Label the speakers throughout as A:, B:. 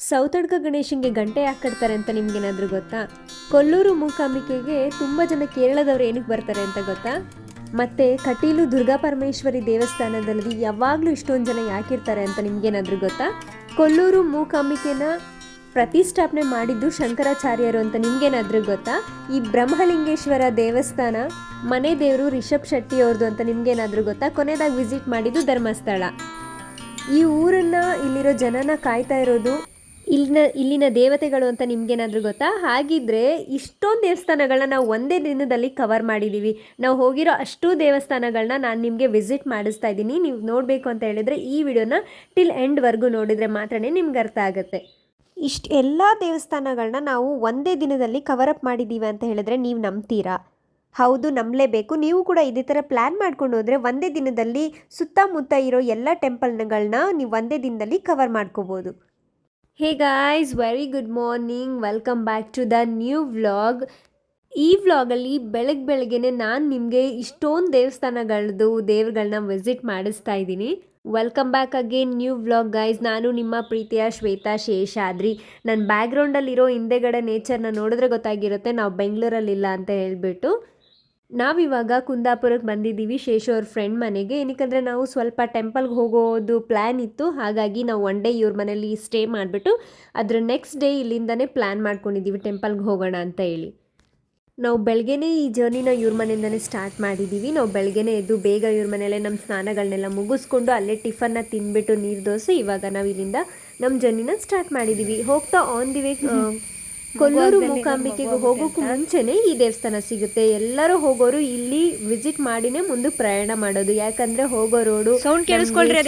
A: ಸೌತಡ್ಕ ಗಣೇಶನಿಗೆ ಗಂಟೆ ಯಾಕೆ ಕಟ್ತಾರೆ ಅಂತ ನಿಮ್ಗೇನಾದರೂ ಗೊತ್ತಾ? ಕೊಲ್ಲೂರು ಮೂಕಾಂಬಿಕೆಗೆ ತುಂಬ ಜನ ಕೇರಳದವ್ರು ಏನಕ್ಕೆ ಬರ್ತಾರೆ ಅಂತ ಗೊತ್ತಾ? ಮತ್ತು ಕಟೀಲು ದುರ್ಗಾ ಪರಮೇಶ್ವರಿ ದೇವಸ್ಥಾನದಲ್ಲಿ ಯಾವಾಗಲೂ ಇಷ್ಟೊಂದು ಜನ ಯಾಕಿರ್ತಾರೆ ಅಂತ ನಿಮ್ಗೇನಾದರೂ ಗೊತ್ತಾ? ಕೊಲ್ಲೂರು ಮೂಕಾಂಬಿಕೆನ ಪ್ರತಿಷ್ಠಾಪನೆ ಮಾಡಿದ್ದು ಶಂಕರಾಚಾರ್ಯರು ಅಂತ ನಿಮ್ಗೇನಾದರೂ ಗೊತ್ತಾ? ಈ ಬ್ರಹ್ಮಲಿಂಗೇಶ್ವರ ದೇವಸ್ಥಾನ ಮನೆ ದೇವರು ರಿಷಬ್ ಶೆಟ್ಟಿ ಅವ್ರದ್ದು ಅಂತ ನಿಮ್ಗೇನಾದರೂ ಗೊತ್ತಾ? ಕೊನೆಯದಾಗಿ ವಿಸಿಟ್ ಮಾಡಿದ್ದು ಧರ್ಮಸ್ಥಳ. ಈ ಊರನ್ನು ಇಲ್ಲಿರೋ ಜನನ ಕಾಯ್ತಾ ಇರೋದು ಇಲ್ಲಿನ ದೇವತೆಗಳು ಅಂತ ನಿಮ್ಗೇನಾದರೂ ಗೊತ್ತಾ? ಹಾಗಿದ್ರೆ ಇಷ್ಟೊಂದು ದೇವಸ್ಥಾನಗಳನ್ನ ನಾವು ಒಂದೇ ದಿನದಲ್ಲಿ ಕವರ್ ಮಾಡಿದ್ದೀವಿ. ನಾವು ಹೋಗಿರೋ ಅಷ್ಟೂ ದೇವಸ್ಥಾನಗಳನ್ನ ನಾನು ನಿಮಗೆ ವಿಸಿಟ್ ಮಾಡಿಸ್ತಾ ಇದ್ದೀನಿ. ನೀವು ನೋಡಬೇಕು ಅಂತ ಹೇಳಿದರೆ ಈ ವಿಡಿಯೋನ ಟಿಲ್ ಎಂಡ್ವರೆಗೂ ನೋಡಿದರೆ ಮಾತ್ರ ನಿಮ್ಗೆ ಅರ್ಥ ಆಗುತ್ತೆ. ಎಲ್ಲ ದೇವಸ್ಥಾನಗಳನ್ನ ನಾವು ಒಂದೇ ದಿನದಲ್ಲಿ ಕವರಪ್ ಮಾಡಿದ್ದೀವಿ ಅಂತ ಹೇಳಿದ್ರೆ ನೀವು ನಂಬ್ತೀರಾ? ಹೌದು, ನಂಬಲೇಬೇಕು. ನೀವು ಕೂಡ ಇದೇ ಥರ ಪ್ಲ್ಯಾನ್ ಮಾಡ್ಕೊಂಡು ಹೋದರೆ ಒಂದೇ ದಿನದಲ್ಲಿ ಸುತ್ತಮುತ್ತ ಇರೋ ಎಲ್ಲ ಟೆಂಪಲ್ಗಳನ್ನ ನೀವು ಒಂದೇ ದಿನದಲ್ಲಿ ಕವರ್ ಮಾಡ್ಕೋಬೋದು. Hey guys, very good morning, welcome back to the new vlog. ಈ ವ್ಲಾಗಲ್ಲಿ ಬೆಳಗ್ಗೆನೆ ನಾನು ನಿಮಗೆ ಇಷ್ಟೊಂದು ದೇವರುಗಳನ್ನ ವಿಸಿಟ್ ಮಾಡಿಸ್ತಾ ಇದ್ದೀನಿ. Welcome back again new vlog guys. ನಾನು ನಿಮ್ಮ ಪ್ರೀತಿಯ ಶ್ವೇತಾ ಶೇಷಾದ್ರಿ. ನನ್ನ ಬ್ಯಾಕ್ಗ್ರೌಂಡಲ್ಲಿರೋ ಹಿಂದೆಗಡೆ ನೇಚರ್ನ ನೋಡಿದ್ರೆ ಗೊತ್ತಾಗಿರುತ್ತೆ ನಾವು ಬೆಂಗಳೂರಲ್ಲಿಲ್ಲ ಅಂತ ಹೇಳ್ಬಿಟ್ಟು. ನಾವಿವಾಗ ಕುಂದಾಪುರಕ್ಕೆ ಬಂದಿದ್ದೀವಿ ಶೇಷು ಅವ್ರ ಫ್ರೆಂಡ್ ಮನೆಗೆ. ಏನಕ್ಕಂದರೆ ನಾವು ಸ್ವಲ್ಪ ಟೆಂಪಲ್ಗೆ ಹೋಗೋದು ಪ್ಲ್ಯಾನ್ ಇತ್ತು. ಹಾಗಾಗಿ ನಾವು ಒನ್ ಡೇ ಇವ್ರ ಮನೇಲಿ ಸ್ಟೇ ಮಾಡಿಬಿಟ್ಟು ಅದರ ನೆಕ್ಸ್ಟ್ ಡೇ ಇಲ್ಲಿಂದನೇ ಪ್ಲ್ಯಾನ್ ಮಾಡ್ಕೊಂಡಿದ್ದೀವಿ ಟೆಂಪಲ್ಗೆ ಹೋಗೋಣ ಅಂತ ಹೇಳಿ. ನಾವು ಬೆಳಗ್ಗೆನೇ ಈ ಜರ್ನಿನ ಇವ್ರ ಮನೆಯಿಂದನೇ ಸ್ಟಾರ್ಟ್ ಮಾಡಿದ್ದೀವಿ. ನಾವು ಬೆಳಗ್ಗೆನೇ ಎದ್ದು ಬೇಗ ಇವ್ರ ಮನೆಯಲ್ಲೇ ನಮ್ಮ ಸ್ನಾನಗಳನ್ನೆಲ್ಲ ಮುಗಿಸ್ಕೊಂಡು ಅಲ್ಲೇ ಟಿಫನ್ನ ತಿಂದ್ಬಿಟ್ಟು ನೀರು ದೋಸೆ ಇವಾಗ ನಾವು ಇಲ್ಲಿಂದ ನಮ್ಮ ಜರ್ನಿನ ಸ್ಟಾರ್ಟ್ ಮಾಡಿದ್ದೀವಿ. ಹೋಗ್ತಾ ಆನ್ ದಿ ವೇ ಕೊಲ್ಲೂರು ಮೂಕಾಂಬಿಕೆಗೆ ಹೋಗೋಕ್ಕೂ ಮುಂಚೆನೇ ಈ ದೇವಸ್ಥಾನ ಸಿಗುತ್ತೆ. ಎಲ್ಲರೂ ಹೋಗೋರು ಇಲ್ಲಿ ವಿಸಿಟ್ ಮಾಡಿನೇ ಮುಂದೆ ಪ್ರಯಾಣ ಮಾಡೋದು. ಯಾಕಂದರೆ ಹೋಗೋ ರೋಡು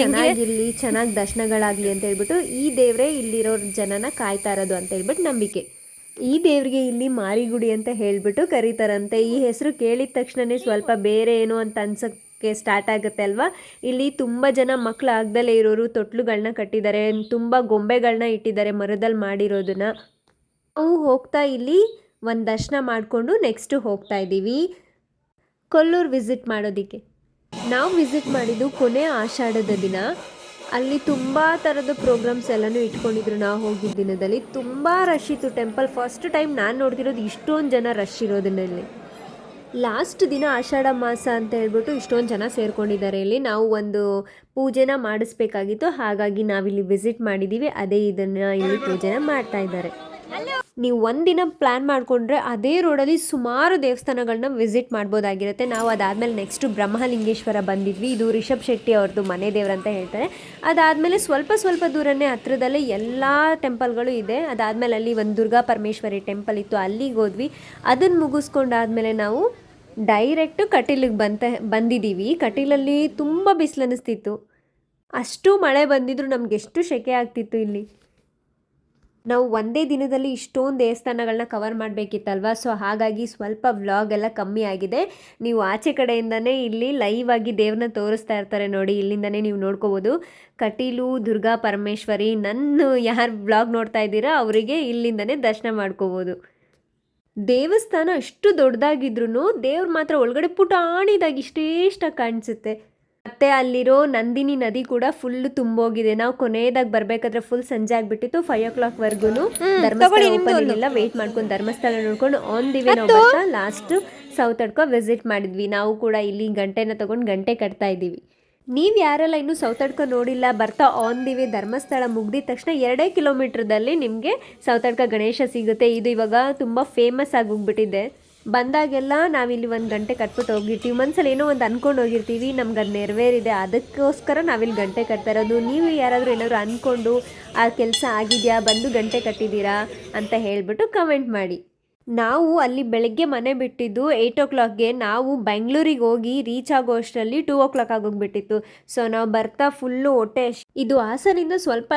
A: ಚೆನ್ನಾಗಿರಲಿ, ಚೆನ್ನಾಗಿ ದರ್ಶನಗಳಾಗಲಿ ಅಂತ ಹೇಳ್ಬಿಟ್ಟು ಈ ದೇವರೇ ಇಲ್ಲಿರೋ ಜನನ ಕಾಯ್ತಾ ಇರೋದು ಅಂತ ಹೇಳ್ಬಿಟ್ಟು ನಂಬಿಕೆ. ಈ ದೇವರಿಗೆ ಇಲ್ಲಿ ಮಾರಿಗುಡಿ ಅಂತ ಹೇಳ್ಬಿಟ್ಟು ಕರೀತಾರಂತೆ. ಈ ಹೆಸರು ಕೇಳಿದ ತಕ್ಷಣವೇ ಸ್ವಲ್ಪ ಬೇರೆ ಏನು ಅಂತ ಅನ್ಸೋಕ್ಕೆ ಸ್ಟಾರ್ಟ್ ಆಗುತ್ತೆ ಅಲ್ವಾ. ಇಲ್ಲಿ ತುಂಬ ಜನ ಮಕ್ಕಳು ಆಗದಲ್ಲೇ ಇರೋರು ತೊಟ್ಲುಗಳನ್ನ ಕಟ್ಟಿದ್ದಾರೆ, ತುಂಬ ಗೊಂಬೆಗಳನ್ನ ಇಟ್ಟಿದ್ದಾರೆ ಮರದಲ್ಲಿ ಮಾಡಿರೋದನ್ನ. ನಾವು ಹೋಗ್ತಾ ಇಲ್ಲಿ ಒಂದು ದರ್ಶನ ಮಾಡಿಕೊಂಡು ನೆಕ್ಸ್ಟು ಹೋಗ್ತಾ ಇದ್ದೀವಿ ಕೊಲ್ಲೂರು ವಿಸಿಟ್ ಮಾಡೋದಕ್ಕೆ. ನಾವು ವಿಸಿಟ್ ಮಾಡಿದ್ದು ಕೊನೆ ಆಷಾಢದ ದಿನ. ಅಲ್ಲಿ ತುಂಬ ಥರದ ಪ್ರೋಗ್ರಾಮ್ಸ್ ಎಲ್ಲನೂ ಇಟ್ಕೊಂಡಿದ್ರು. ನಾವು ಹೋಗಿದ್ದ ದಿನದಲ್ಲಿ ತುಂಬ ರಶ್ ಇತ್ತು ಟೆಂಪಲ್. ಫಸ್ಟ್ ಟೈಮ್ ನಾನು ನೋಡ್ತಿರೋದು ಇಷ್ಟೊಂದು ಜನ ರಶ್ ಇರೋದನ್ನಲ್ಲಿ. ಲಾಸ್ಟ್ ದಿನ ಆಷಾಢ ಮಾಸ ಅಂತ ಹೇಳ್ಬಿಟ್ಟು ಇಷ್ಟೊಂದು ಜನ ಸೇರ್ಕೊಂಡಿದ್ದಾರೆ ಇಲ್ಲಿ. ನಾವು ಒಂದು ಪೂಜೆನ ಮಾಡಿಸ್ಬೇಕಾಗಿತ್ತು, ಹಾಗಾಗಿ ನಾವಿಲ್ಲಿ ವಿಸಿಟ್ ಮಾಡಿದ್ದೀವಿ. ಅದೇ ಇದನ್ನು ಇಲ್ಲಿ ಪೂಜೆನ ಮಾಡ್ತಾ ಇದ್ದಾರೆ. ನೀವು ಒಂದಿನ ಪ್ಲ್ಯಾನ್ ಮಾಡಿಕೊಂಡ್ರೆ ಅದೇ ರೋಡಲ್ಲಿ ಸುಮಾರು ದೇವಸ್ಥಾನಗಳನ್ನ ವಿಸಿಟ್ ಮಾಡ್ಬೋದಾಗಿರುತ್ತೆ. ನಾವು ಅದಾದಮೇಲೆ ನೆಕ್ಸ್ಟು ಬ್ರಹ್ಮಲಿಂಗೇಶ್ವರ ಬಂದಿದ್ವಿ. ಇದು ರಿಷಬ್ ಶೆಟ್ಟಿ ಅವ್ರದ್ದು ಮನೆ ದೇವ್ರು ಅಂತ ಹೇಳ್ತಾರೆ. ಅದಾದಮೇಲೆ ಸ್ವಲ್ಪ ದೂರನೇ ಹತ್ರದಲ್ಲೇ ಎಲ್ಲ ಟೆಂಪಲ್ಗಳು ಇದೆ. ಅದಾದಮೇಲೆ ಅಲ್ಲಿ ಒಂದು ದುರ್ಗಾ ಪರಮೇಶ್ವರಿ ಟೆಂಪಲ್ ಇತ್ತು, ಅಲ್ಲಿಗೆ ಹೋದ್ವಿ. ಅದನ್ನು ಮುಗಿಸ್ಕೊಂಡಾದ್ಮೇಲೆ ನಾವು ಡೈರೆಕ್ಟು ಕಟೀಲಿಗೆ ಬಂದಿದ್ದೀವಿ. ಕಟೀಲಲ್ಲಿ ತುಂಬ ಬಿಸಿಲು ಅನ್ನಿಸ್ತಿತ್ತು. ಅಷ್ಟು ಮಳೆ ಬಂದಿದ್ರು ನಮ್ಗೆ ಎಷ್ಟು ಸೆಕೆ ಆಗ್ತಿತ್ತು ಇಲ್ಲಿ. ನಾವು ಒಂದೇ ದಿನದಲ್ಲಿ ಇಷ್ಟೊಂದು ದೇವಸ್ಥಾನಗಳನ್ನ ಕವರ್ ಮಾಡಬೇಕಿತ್ತಲ್ವ. ಸೊ ಹಾಗಾಗಿ ಸ್ವಲ್ಪ ವ್ಲಾಗ್ ಎಲ್ಲ ಕಮ್ಮಿ ಆಗಿದೆ. ನೀವು ಆಚೆ ಕಡೆಯಿಂದನೇ ಇಲ್ಲಿ ಲೈವ್ ಆಗಿ ದೇವ್ರನ್ನ ತೋರಿಸ್ತಾ ಇರ್ತಾರೆ ನೋಡಿ, ಇಲ್ಲಿಂದನೇ ನೀವು ನೋಡ್ಕೋಬೋದು. ಕಟೀಲು ದುರ್ಗಾ ಪರಮೇಶ್ವರಿ ನನ್ನ ಯಾರು ವ್ಲಾಗ್ ನೋಡ್ತಾ ಇದ್ದೀರಾ ಅವರಿಗೆ ಇಲ್ಲಿಂದನೇ ದರ್ಶನ ಮಾಡ್ಕೋಬೋದು. ದೇವಸ್ಥಾನ ಅಷ್ಟು ದೊಡ್ಡದಾಗಿದ್ರು ದೇವ್ರು ಮಾತ್ರ ಒಳಗಡೆ ಪುಟಾಣಿದಾಗಿ ಇಷ್ಟೇಷ್ಟಾಗಿ ಕಾಣಿಸುತ್ತೆ. ಮತ್ತು ಅಲ್ಲಿರೋ ನಂದಿನಿ ನದಿ ಕೂಡ ಫುಲ್ ತುಂಬೋಗಿದೆ. ನಾವು ಕೊನೆಯದಾಗಿ ಬರಬೇಕಾದ್ರೆ ಫುಲ್ ಸಂಜೆ ಆಗಿಬಿಟ್ಟಿತ್ತು. 5 o'clockವರೆಗೂ ಧರ್ಮಸ್ಥಳ ಓಪನ್ ಇಲ್ಲ. ವೆಯ್ಟ್ ಮಾಡ್ಕೊಂಡು ಧರ್ಮಸ್ಥಳ ನೋಡ್ಕೊಂಡು ಆನ್ ದಿ ವೇ ನಾವು ಬರ್ತಾ ಲಾಸ್ಟ್ ಸೌತಡ್ಕ ವಿಸಿಟ್ ಮಾಡಿದ್ವಿ. ನಾವು ಕೂಡ ಇಲ್ಲಿ ಗಂಟೆನ ತೊಗೊಂಡು ಗಂಟೆ ಕಟ್ತಾ ಇದ್ದೀವಿ. ನೀವು ಯಾರೆಲ್ಲ ಇನ್ನೂ ಸೌತಡ್ಕ ನೋಡಿಲ್ಲ, ಬರ್ತಾ ಆನ್ ದಿ ವೇ ಧರ್ಮಸ್ಥಳ ಮುಗ್ದಿದ ತಕ್ಷಣ 2 ಕಿಲೋಮೀಟ್ರದಲ್ಲಿ ನಿಮಗೆ ಸೌತಡ್ಕ ಗಣೇಶ ಸಿಗುತ್ತೆ. ಇದು ಇವಾಗ ತುಂಬ ಫೇಮಸ್ ಆಗಿ ಹೋಗ್ಬಿಟ್ಟಿದೆ. ಬಂದಾಗೆಲ್ಲ ನಾವಿಲ್ಲಿ 1 ಗಂಟೆ ಕಟ್ಬಿಟ್ಟು ಹೋಗಿರ್ತೀವಿ. ಮನಸ್ಸಲ್ಲಿ ಏನೋ ಒಂದು ಅಂದ್ಕೊಂಡು ಹೋಗಿರ್ತೀವಿ, ನಮ್ಗೆ ಅದು ನೆರವೇರಿದೆ, ಅದಕ್ಕೋಸ್ಕರ ನಾವಿಲ್ಲಿ ಗಂಟೆ ಕಟ್ತಾ ಇರೋದು. ನೀವು ಯಾರಾದರೂ ಏನಾದರೂ ಅಂದ್ಕೊಂಡು ಆ ಕೆಲಸ ಆಗಿದೆಯಾ, ಬಂದು ಗಂಟೆ ಕಟ್ಟಿದ್ದೀರಾ ಅಂತ ಹೇಳಿಬಿಟ್ಟು ಕಮೆಂಟ್ ಮಾಡಿ. ನಾವು ಅಲ್ಲಿ ಬೆಳಗ್ಗೆ ಮನೆ ಬಿಟ್ಟಿದ್ದು 8 o'clockಗೆ. ನಾವು ಬೆಂಗಳೂರಿಗೆ ಹೋಗಿ ರೀಚ್ ಆಗೋ ಅಷ್ಟರಲ್ಲಿ 2 o'clock ಆಗೋಗ್ಬಿಟ್ಟಿತ್ತು. ಸೊ ನಾವು ಬರ್ತಾ ಫುಲ್ಲು ಹೊಟ್ಟೆ. ಇದು ಹಾಸನಿಂದ ಸ್ವಲ್ಪ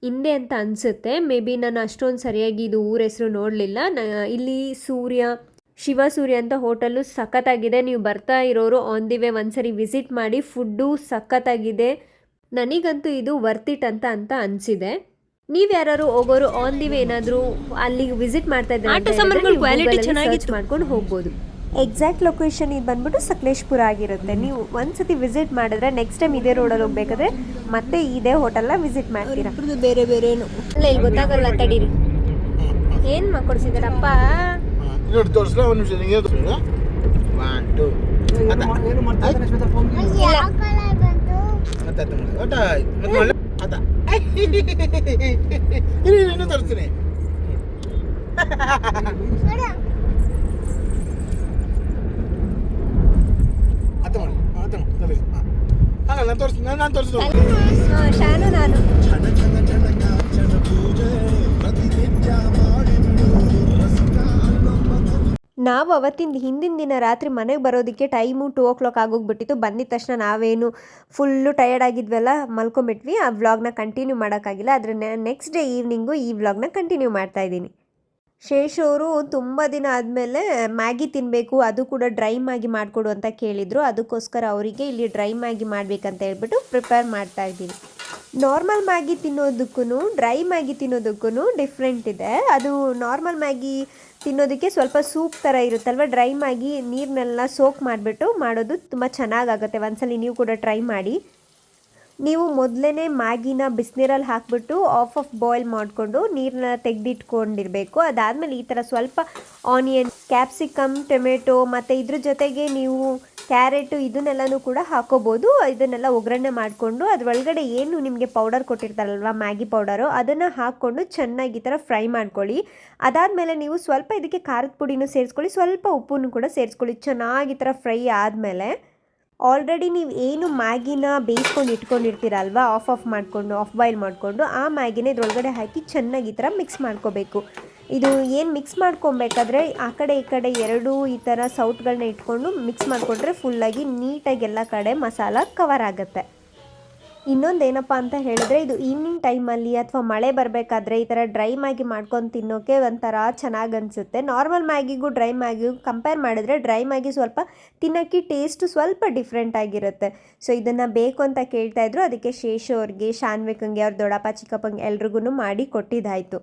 A: ಹಿಂದೆ ಅಂತ ಅನಿಸುತ್ತೆ. ಮೇ ಬಿ ನಾನು ಅಷ್ಟೊಂದು ಸರಿಯಾಗಿ ಇದು ಊರ ಹೆಸರು ನೋಡಲಿಲ್ಲ. ಇಲ್ಲಿ ಶಿವಸೂರ್ಯ ಅಂತ ಹೋಟೆಲ್ಲು ಸಖತ್ತಾಗಿದೆ. ನೀವು ಬರ್ತಾ ಇರೋರು ಆನ್ ದಿ ವೇ ಒಂದ್ಸರಿ ವಿಸಿಟ್ ಮಾಡಿ. ಫುಡ್ಡು ಸಖತ್ತಾಗಿದೆ. ನನಗಂತೂ ಇದು ವರ್ತ್ ಇಟ್ ಅಂತ ಅನಿಸಿದೆ. ನೀವು ಯಾರು ಹೋಗೋರು ಆನ್ ದಿ ವೇ ಏನಾದರೂ ಅಲ್ಲಿಗೆ ವಿಸಿಟ್ ಮಾಡ್ತಾ ಇದ್ದಾರೆ ಮಾಡ್ಕೊಂಡು ಹೋಗ್ಬೋದು. ಎಕ್ಸಾಕ್ಟ್ ಲೊಕೇಶನ್ ಇದು ಬಂದ್ಬಿಟ್ಟು ಸಕಲೇಶ್ಪುರ ಆಗಿರುತ್ತೆ. ನೀವು ಒಂದ್ಸತಿ ವಿಸಿಟ್ ಮಾಡಿದ್ರೆ ನೆಕ್ಸ್ಟ್ ಟೈಮ್ ಇದೇ ರೋಡಲ್ಲಿ ಹೋಗ್ಬೇಕಾದ್ರೆ ಮತ್ತೆ ಇದೇ ಹೋಟೆಲ್ನ ವಿಸಿಟ್ ಮಾಡ್ತೀರಾ. ಬೇರೆ ಬೇರೆನು ಅಲ್ಲ, ಇಲ್ಲಿ ಗೊತ್ತಾಗಲ್ಲ. ತಡೀರಿ, ಏನು ಮಾಡ್ಕೊಡ್ಸಿದಾರಪ್ಪ?
B: ತೋರಿಸ್ಲಾ ಒಂದು ನಿಮಿಷ, ನಿಮಗೆ ತೋರಿಸ್ಲಾ? 1 2 ಇನ್ನೂ ತೋರಿಸ್ತೀನಿ. ನಾನು ತೋರಿಸ್ತೀನಿ.
A: ಶಾನು ನಾನು ನಾವು ಅವತ್ತಿಂದ ಹಿಂದಿನ ದಿನ ರಾತ್ರಿ ಮನೆಗೆ ಬರೋದಕ್ಕೆ ಟೈಮು 2 o'clock ಆಗೋಗ್ಬಿಟ್ಟಿತ್ತು. ಬಂದಿದ ತಕ್ಷಣ ನಾವೇನು ಫುಲ್ಲು ಟಯರ್ಡ್ ಆಗಿದ್ವಲ್ಲ, ಮಲ್ಕೊಂಬಿಟ್ವಿ. ಆ ವ್ಲಾಗ್ನ ಕಂಟಿನ್ಯೂ ಮಾಡೋಕ್ಕಾಗಿಲ್ಲ. ಆದರೆ ನೆಕ್ಸ್ಟ್ ಡೇ ಈವ್ನಿಂಗು ಈ ವ್ಲಾಗ್ನ ಕಂಟಿನ್ಯೂ ಮಾಡ್ತಾಯಿದ್ದೀನಿ. ಶೇಷ್ ಅವರು ತುಂಬ ದಿನ ಆದಮೇಲೆ ಮ್ಯಾಗಿ ತಿನ್ನಬೇಕು, ಅದು ಕೂಡ ಡ್ರೈ ಮ್ಯಾಗಿ ಮಾಡಿಕೊಡು ಅಂತ ಕೇಳಿದರು. ಅದಕ್ಕೋಸ್ಕರ ಅವರಿಗೆ ಇಲ್ಲಿ ಡ್ರೈ ಮ್ಯಾಗಿ ಮಾಡಬೇಕಂತ ಹೇಳ್ಬಿಟ್ಟು ಪ್ರಿಪೇರ್ ಮಾಡ್ತಾಯಿದ್ದೀನಿ. ನಾರ್ಮಲ್ ಮ್ಯಾಗಿ ತಿನ್ನೋದಕ್ಕೂ ಡ್ರೈ ಮ್ಯಾಗಿ ತಿನ್ನೋದಕ್ಕೂ ಡಿಫ್ರೆಂಟ್ ಇದೆ. ಅದು ನಾರ್ಮಲ್ ಮ್ಯಾಗಿ ತಿನ್ನೋದಕ್ಕೆ ಸ್ವಲ್ಪ ಸೂಪ್ ಥರ ಇರುತ್ತಲ್ವ, ಡ್ರೈ ಮ್ಯಾಗಿ ನೀರನ್ನೆಲ್ಲ ಸೋಕ್ ಮಾಡಿಬಿಟ್ಟು ಮಾಡೋದು ತುಂಬ ಚೆನ್ನಾಗಾಗುತ್ತೆ. ಒಂದ್ಸಲ ನೀವು ಕೂಡ ಟ್ರೈ ಮಾಡಿ. ನೀವು ಮೊದಲೇ ಮ್ಯಾಗಿನ ಬಿಸಿನೀರಲ್ಲಿ ಹಾಕಿಬಿಟ್ಟು ಆಫ್ ಬಾಯ್ಲ್ ಮಾಡಿಕೊಂಡು ನೀರನ್ನ ತೆಗೆದಿಟ್ಕೊಂಡಿರಬೇಕು. ಅದಾದಮೇಲೆ ಈ ಥರ ಸ್ವಲ್ಪ ಆನಿಯನ್, ಕ್ಯಾಪ್ಸಿಕಮ್, ಟೊಮೆಟೊ ಮತ್ತು ಇದ್ರ ಜೊತೆಗೆ ನೀವು ಕ್ಯಾರೆಟು ಇದನ್ನೆಲ್ಲನೂ ಕೂಡ ಹಾಕೋಬೋದು. ಇದನ್ನೆಲ್ಲ ಒಗ್ಗರಣೆ ಮಾಡಿಕೊಂಡು ಅದರೊಳಗಡೆ ಏನು ನಿಮಗೆ ಪೌಡರ್ ಕೊಟ್ಟಿರ್ತಾರಲ್ವ, ಮ್ಯಾಗಿ ಪೌಡರು, ಅದನ್ನು ಹಾಕ್ಕೊಂಡು ಚೆನ್ನಾಗಿ ಈ ಥರ ಫ್ರೈ ಮಾಡ್ಕೊಳ್ಳಿ. ಅದಾದಮೇಲೆ ನೀವು ಸ್ವಲ್ಪ ಇದಕ್ಕೆ ಖಾರದ ಪುಡಿನೂ ಸೇರಿಸ್ಕೊಳ್ಳಿ, ಸ್ವಲ್ಪ ಉಪ್ಪನ್ನು ಕೂಡ ಸೇರಿಸ್ಕೊಳ್ಳಿ. ಚೆನ್ನಾಗಿ ಈ ಥರ ಫ್ರೈ ಆದಮೇಲೆ ಆಲ್ರೆಡಿ ನೀವು ಏನು ಮ್ಯಾಗಿನ ಬೇಯಿಸ್ಕೊಂಡು ಇಟ್ಕೊಂಡಿರ್ತೀರಲ್ವ, ಆಫ್ ಮಾಡಿಕೊಂಡು ಆಫ್ ಬಾಯ್ಲ್ ಮಾಡಿಕೊಂಡು ಆ ಮ್ಯಾಗಿನ ಇದ್ರೊಳಗಡೆ ಹಾಕಿ ಚೆನ್ನಾಗಿ ಈ ಥರ ಮಿಕ್ಸ್ ಮಾಡ್ಕೋಬೇಕು. ಇದು ಏನು ಮಿಕ್ಸ್ ಮಾಡ್ಕೊಬೇಕಾದ್ರೆ ಆ ಕಡೆ ಈ ಕಡೆ ಎರಡೂ ಈ ಥರ ಸೌಟ್ಗಳನ್ನ ಇಟ್ಕೊಂಡು ಮಿಕ್ಸ್ ಮಾಡಿಕೊಂಡ್ರೆ ಫುಲ್ಲಾಗಿ ನೀಟಾಗಿ ಎಲ್ಲ ಕಡೆ ಮಸಾಲ ಕವರ್ ಆಗುತ್ತೆ. ಇನ್ನೊಂದು ಏನಪ್ಪ ಅಂತ ಹೇಳಿದ್ರೆ, ಇದು ಈವ್ನಿಂಗ್ ಟೈಮಲ್ಲಿ ಅಥವಾ ಮಳೆ ಬರಬೇಕಾದ್ರೆ ಈ ಥರ ಡ್ರೈ ಮ್ಯಾಗಿ ಮಾಡ್ಕೊಂಡು ತಿನ್ನೋಕ್ಕೆ ಒಂಥರ ಚೆನ್ನಾಗಿ ಅನಿಸುತ್ತೆ. ನಾರ್ಮಲ್ ಮ್ಯಾಗಿಗೂ ಡ್ರೈ ಮ್ಯಾಗಿಗೂ ಕಂಪೇರ್ ಮಾಡಿದ್ರೆ ಡ್ರೈ ಮ್ಯಾಗಿ ಸ್ವಲ್ಪ ತಿನ್ನೋಕ್ಕೆ ಟೇಸ್ಟು ಸ್ವಲ್ಪ ಡಿಫ್ರೆಂಟ್ ಆಗಿರುತ್ತೆ. ಸೊ ಇದನ್ನು ಬೇಕು ಅಂತ ಕೇಳ್ತಾಯಿದ್ರು. ಅದಕ್ಕೆ ಶೇಷು ಅವ್ರಿಗೆ, ಶಾನ್ವಿಕಂಗೆ, ಅವ್ರ ದೊಡ್ಡಪ್ಪ ಚಿಕ್ಕಪ್ಪಂಗೆ ಎಲ್ರಿಗೂ ಮಾಡಿ ಕೊಟ್ಟಿದ್ದಾಯಿತು.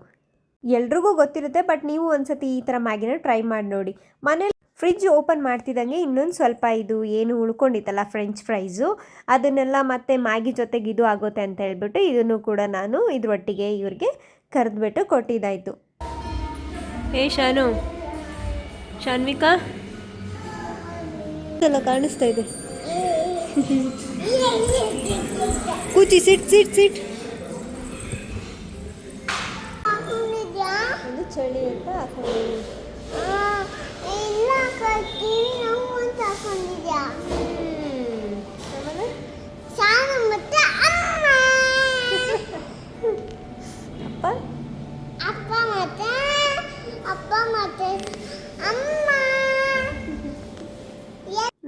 A: ಎಲ್ರಿಗೂ ಗೊತ್ತಿರುತ್ತೆ, ಬಟ್ ನೀವು ಒಂದ್ಸತಿ ಈ ಥರ ಮ್ಯಾಗಿನ ಟ್ರೈ ಮಾಡಿ ನೋಡಿ. ಮನೇಲಿ ಫ್ರಿಡ್ಜ್ ಓಪನ್ ಮಾಡ್ತಿದ್ದಂಗೆ ಇನ್ನೊಂದು ಸ್ವಲ್ಪ ಇದು ಏನು ಉಳ್ಕೊಂಡಿತ್ತಲ್ಲ ಫ್ರೆಂಚ್ ಫ್ರೈಸು, ಅದನ್ನೆಲ್ಲ ಮತ್ತೆ ಮ್ಯಾಗಿ ಜೊತೆಗೆ ಇದು ಆಗುತ್ತೆ ಅಂತ ಹೇಳ್ಬಿಟ್ಟು ಇದನ್ನು ಕೂಡ ನಾನು ಇದ್ರೊಟ್ಟಿಗೆ ಇವ್ರಿಗೆ ಕರೆದ್ಬಿಟ್ಟು ಕೊಟ್ಟಿದ್ದಾಯಿತು. ಶಾನು, ಶಾನ್ವಿಕಾ ಎಲ್ಲ ಕಾಣಿಸ್ತಾ ಇದೆ. ಕೂಚಿ ಸಿಟ್ ಸಿಟ್ ಸಿಟ್. ಒಂದು ಚಳಿ ಅಂತ ಹಾಕೊಂಡಿದ್ದೀನಿ.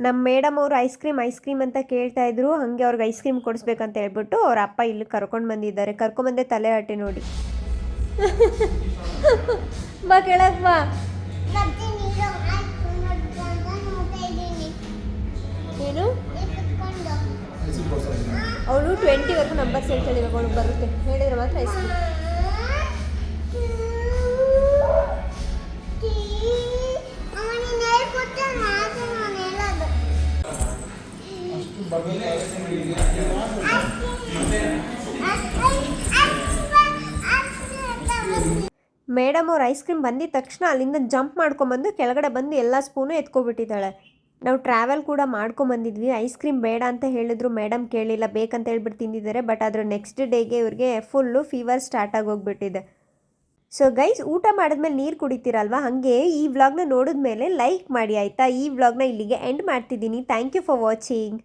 A: ನಮ್ಮ ಮೇಡಮ್ ಅವರು ಐಸ್ ಕ್ರೀಮ್ ಅಂತ ಕೇಳ್ತಾ ಇದ್ರು. ಹಾಗೆ ಅವ್ರಿಗೆ ಐಸ್ ಕ್ರೀಮ್ ಕೊಡಿಸ್ಬೇಕಂತ ಹೇಳ್ಬಿಟ್ಟು ಅವ್ರ ಅಪ್ಪ ಇಲ್ಲಿ ಕರ್ಕೊಂಡು ಬಂದಿದ್ದಾರೆ. ಕರ್ಕೊಂಬಂದೆ ತಲೆ ಹಟ್ಟೆ ನೋಡಿ. ಬಾ ಕೆಳಗೆ ಬಾ. ಏನು ಅವಳು 20ವರೆಗೂ ನಂಬರ್ಸ್ ಹೇಳ್ತಾಳೆ. ಇವಾಗ ಅವಳು ಬರುತ್ತೆ ಹೇಳಿದ್ರೆ ಮಾತ್ರ ಐಸ್ ಕ್ರೀಮ್. ಮೇಡಮ್ ಅವ್ರು ಐಸ್ ಕ್ರೀಮ್ ಬಂದಿದ ತಕ್ಷಣ ಅಲ್ಲಿಂದ ಜಂಪ್ ಮಾಡ್ಕೊಂಬಂದು ಕೆಳಗಡೆ ಬಂದು ಎಲ್ಲ ಸ್ಪೂನು ಎತ್ಕೊಬಿಟ್ಟಿದ್ದಾಳೆ. ನಾವು ಟ್ರಾವೆಲ್ ಕೂಡ ಮಾಡ್ಕೊಂಬಂದಿದ್ವಿ. ಐಸ್ ಕ್ರೀಮ್ ಬೇಡ ಅಂತ ಹೇಳಿದ್ರು, ಮೇಡಮ್ ಕೇಳಿಲ್ಲ, ಬೇಕಂತ ಹೇಳ್ಬಿಟ್ಟು ತಿಂದಿದ್ದಾರೆ. ಬಟ್ ಅದರ ನೆಕ್ಸ್ಟ್ ಡೇಗೆ ಇವ್ರಿಗೆ ಫುಲ್ಲು ಫೀವರ್ ಸ್ಟಾರ್ಟ್ ಆಗೋಗ್ಬಿಟ್ಟಿದೆ. ಸೊ ಗೈಸ್, ಊಟ ಮಾಡಿದ್ಮೇಲೆ ನೀರು ಕುಡಿತೀರಲ್ವ, ಹಾಗೆ ಈ ವ್ಲಾಗ್ನ ನೋಡಿದ್ಮೇಲೆ ಲೈಕ್ ಮಾಡಿ ಆಯಿತಾ. ಈ ವ್ಲಾಗ್ನ ಇಲ್ಲಿಗೆ ಎಂಡ್ ಮಾಡ್ತಿದ್ದೀನಿ. Thank you for watching.